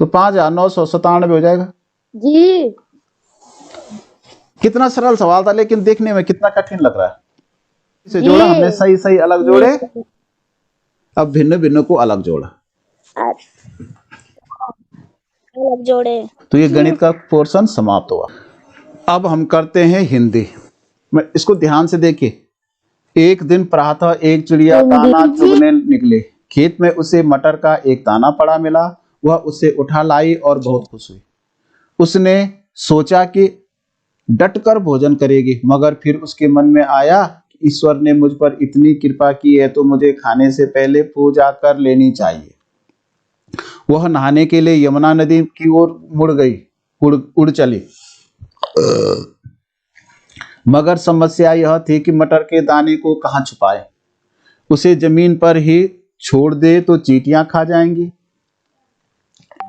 तो 5,997 हो जाएगा। जी कितना सरल सवाल था, लेकिन देखने में कितना कठिन लग रहा है। इसे जी। जोड़ा हमने, सही सही अलग जोड़े, अब भिन्न भिन्न को अलग जोड़ा, अलग जोड़े। तो ये गणित का पोर्शन समाप्त हुआ। अब हम करते हैं हिंदी में। इसको ध्यान से देखिए। एक दिन प्रातः एक चिड़िया दाना चुगने निकले, खेत में उसे मटर का एक दाना पड़ा मिला। वह उसे उठा लाई और बहुत खुश हुई। उसने सोचा कि डटकर भोजन करेगी, मगर फिर उसके मन में आया कि ईश्वर ने मुझ पर इतनी कृपा की है तो मुझे खाने से पहले पूजा कर लेनी चाहिए। वह नहाने के लिए यमुना नदी की ओर मुड़ गई, उड़ चली। मगर समस्या यह थी कि मटर के दाने को कहाँ छुपाए। उसे जमीन पर ही छोड़ दे तो चींटियां खा जाएंगी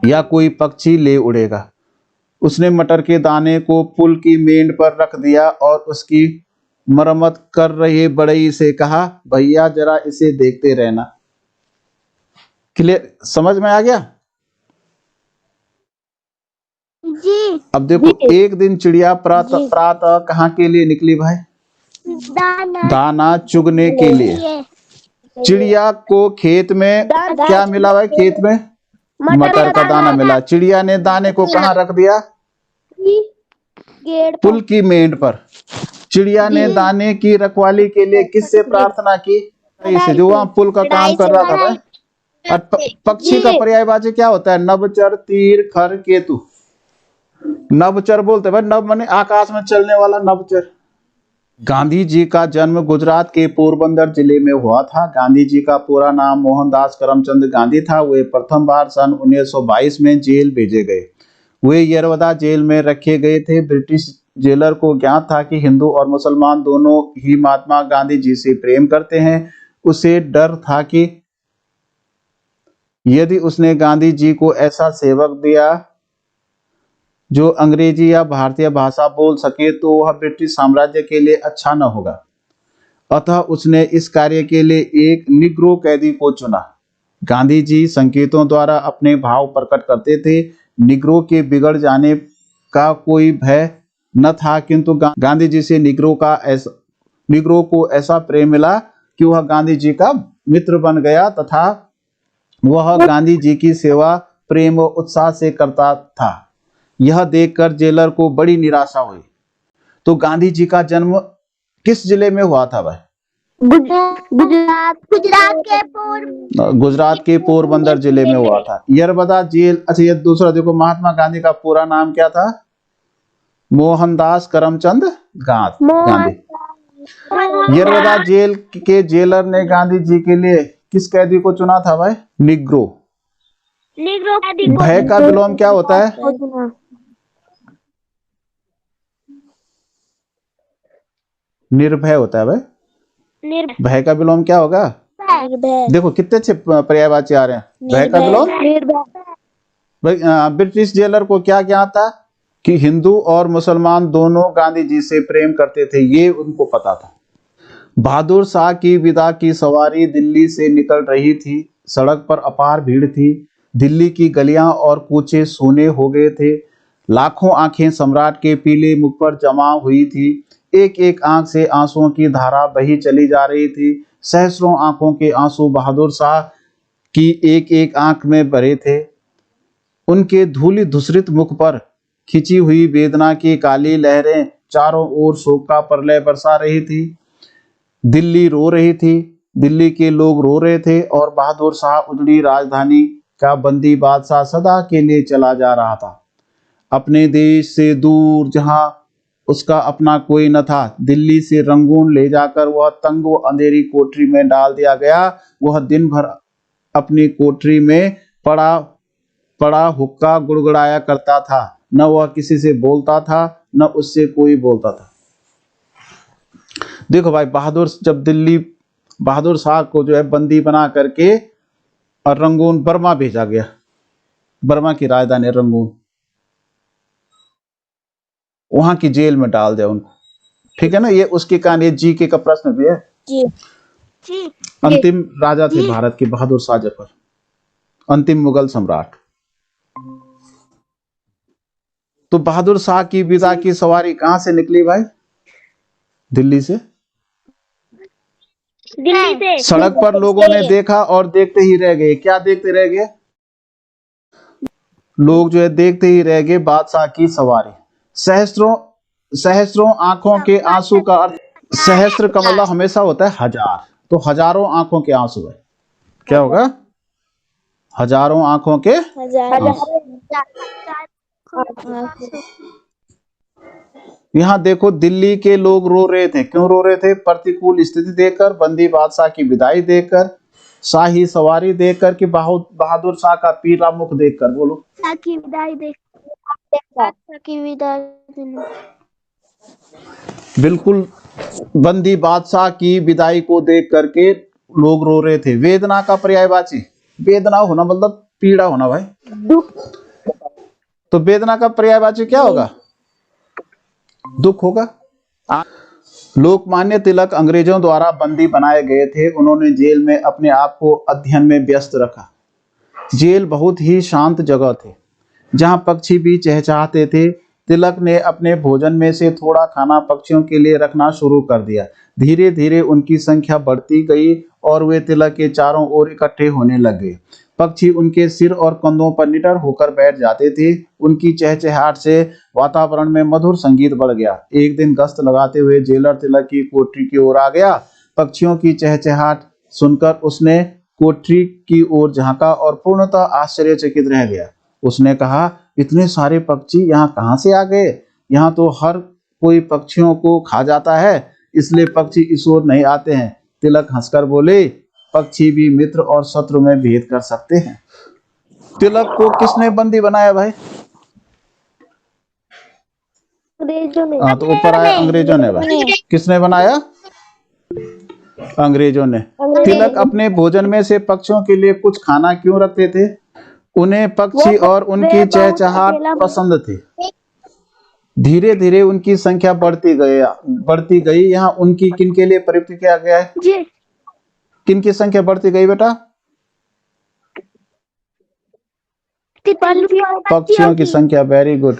या कोई पक्षी ले उड़ेगा। उसने मटर के दाने को पुल की मेंढ पर रख दिया और उसकी मरम्मत कर रहे बढ़ई से कहा, भैया जरा इसे देखते रहना। क्लियर, समझ में आ गया? जी। अब देखो, एक दिन चिड़िया प्रातः कहाँ के लिए निकली भाई? दाना चुगने के लिए। चिड़िया को खेत में क्या मिला भाई? खेत में मटर का दाना मिला। चिड़िया ने दाने को कहाँ रख दिया? पुल की मेंढ पर। चिड़िया ने दाने की रखवाली के लिए किससे प्रार्थना की? से, जो वहां पुल का काम कर रहा था भाई। और पक्षी का पर्यायवाची क्या होता है? नभचर, तीर, खर, केतु। नभचर बोलते भाई, नभ माने आकाश में चलने वाला नभचर। गांधी जी का जन्म गुजरात के पोरबंदर जिले में हुआ था। गांधी जी का पूरा नाम मोहनदास करमचंद गांधी था। वे प्रथम बार सन 1922 में जेल भेजे गए। वे यरवदा जेल में रखे गए थे। ब्रिटिश जेलर को ज्ञात था कि हिंदू और मुसलमान दोनों ही महात्मा गांधी जी से प्रेम करते हैं। उसे डर था कि यदि उसने गांधी जी को ऐसा सेवक दिया जो अंग्रेजी या भारतीय भाषा बोल सके तो वह ब्रिटिश साम्राज्य के लिए अच्छा न होगा। अतः उसने इस कार्य के लिए एक निग्रो कैदी को चुना। गांधी जी संकेतों द्वारा अपने भाव प्रकट करते थे। निग्रो के बिगड़ जाने का कोई भय न था, किंतु गांधी जी से निग्रो को ऐसा प्रेम मिला कि वह गांधी जी का मित्र बन गया तथा वह गांधी जी की सेवा प्रेम व उत्साह से करता था। यह देखकर जेलर को बड़ी निराशा हुई। तो गांधी जी का जन्म किस जिले में हुआ था भाई? गुजरात के पोरबंदर जिले में हुआ था। यरवदा जेल। अच्छा, ये दूसरा देखो, महात्मा गांधी का पूरा नाम क्या था? मोहनदास करमचंद गांधी। यरवदा जेल के जेलर ने गांधी जी के लिए किस कैदी को चुना था भाई? निग्रो। भय का विलोम क्या होता है? निर्भय होता है भाई। भय का विलोम क्या होगा? देखो कितने अच्छे पर्यायवाची आ रहे हैं। भय का विलोम भाई। ब्रिटिश जेलर को क्या ज्ञात था कि हिंदू और मुसलमान दोनों गांधी जी से प्रेम करते थे, ये उनको पता था। बहादुर शाह की विदा की सवारी दिल्ली से निकल रही थी। सड़क पर अपार भीड़ थी। दिल्ली की गलियां और कूचे सोने हो गए थे। लाखों आंखें सम्राट के पीले मुख पर जमा हुई थी। एक एक आंख से आंसुओं की धारा बही चली जा रही थी। सहस्रों आंखों के आंसू बहादुर शाह की एक एक आंख में भरे थे। उनके धूलि धूसरित मुख पर खिंची हुई वेदना की काली लहरें चारों ओर शोक का प्रलय बरसा रही थी। दिल्ली रो रही थी। दिल्ली के लोग रो रहे थे और बहादुर शाह उजड़ी राजधानी का बंदी बादशाह सदा के लिए चला जा रहा था, अपने देश से दूर, जहां उसका अपना कोई न था। दिल्ली से रंगून ले जाकर वह तंग व अंधेरी कोठरी में डाल दिया गया। वह दिन भर अपनी कोठरी में पड़ा हुक्का गुड़गुड़ाया करता था। न वह किसी से बोलता था, न उससे कोई बोलता था। देखो भाई, बहादुर शाह को जो है बंदी बना करके और रंगून बर्मा भेजा गया। बर्मा की राजधानी रंगून, वहां की जेल में डाल दिया उनको। ठीक है ना? ये उसकी कहानी। जीके का प्रश्न भी है। जी। अंतिम राजा थे भारत के बहादुर शाह जफर, अंतिम मुगल सम्राट। तो बहादुर शाह की विदा की सवारी कहां से निकली भाई? दिल्ली से। दिल्ली से। सड़क पर लोगों ने देखा और देखते ही रह गए। क्या देखते रह गए? लोग जो है देखते ही रह गए बादशाह की सवारी। सहस्त्रों सहस्त्रों आंखों के आंसू का अर्थ, सहस्त्र का मतलब हमेशा होता है हजार, तो हजारों आंखों के आंसू है। क्या होगा? हजारों आंखों के आंसू। यहाँ देखो दिल्ली के लोग रो रहे थे। क्यों रो रहे थे? प्रतिकूल स्थिति देखकर, बंदी बादशाह की विदाई देखकर, शाही सवारी देखकर, कि बहादुर शाह का पीला मुख देखकर। बोलो। की विदाई देख की विदाई। बिल्कुल, बंदी बादशाह की विदाई को देख करके लोग रो रहे थे। वेदना का पर्यायवाची, वेदना होना मतलब पीड़ा होना भाई। तो वेदना का पर्यायवाची क्या होगा? दुख होगा। लोकमान्य तिलक अंग्रेजों द्वारा बंदी बनाए गए थे। उन्होंने जेल में अपने आप को अध्ययन में व्यस्त रखा। जेल बहुत ही शांत जगह थी, जहां पक्षी भी चहचहाते थे। तिलक ने अपने भोजन में से थोड़ा खाना पक्षियों के लिए रखना शुरू कर दिया। धीरे धीरे उनकी संख्या बढ़ती गई और वे तिलक के चारों ओर इकट्ठे होने लगे। पक्षी उनके सिर और कंधों पर निडर होकर बैठ जाते थे। उनकी चहचहाट से वातावरण में मधुर संगीत बढ़ गया। एक दिन गश्त लगाते हुए जेलर तिलक की कोठरी की ओर आ गया। पक्षियों की चहचहाट सुनकर उसने कोठरी की ओर झांका और पूर्णतः आश्चर्यचकित रह गया। उसने कहा, इतने सारे पक्षी यहाँ कहाँ से आ गए? यहाँ तो हर कोई पक्षियों को खा जाता है, इसलिए पक्षी इस ओर नहीं आते हैं। तिलक हंसकर बोले, पक्षी भी मित्र और शत्रु में भेद कर सकते हैं। तिलक को किसने बंदी बनाया भाई? अंग्रेजों ने। हाँ, तो ऊपर आया अंग्रेजों ने भाई। किसने बनाया? अंग्रेजों ने। तिलक अपने भोजन में से पक्षियों के लिए कुछ खाना क्यों रखते थे? उन्हें पक्षी और उनकी चहचहाट पसंद थी। धीरे धीरे उनकी संख्या बढ़ती गई। यहाँ उनकी किन के लिए प्रयुक्त किया गया है? किन की संख्या बढ़ती गई बेटा? पक्षियों की संख्या। Very good.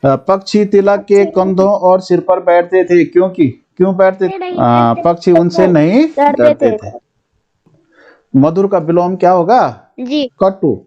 पक्षी तिलक के कंधों और सिर पर बैठते थे। क्यों बैठते थे? पक्षी उनसे नहीं डरते थे। मधुर का विलोम क्या होगा? जी। कटु।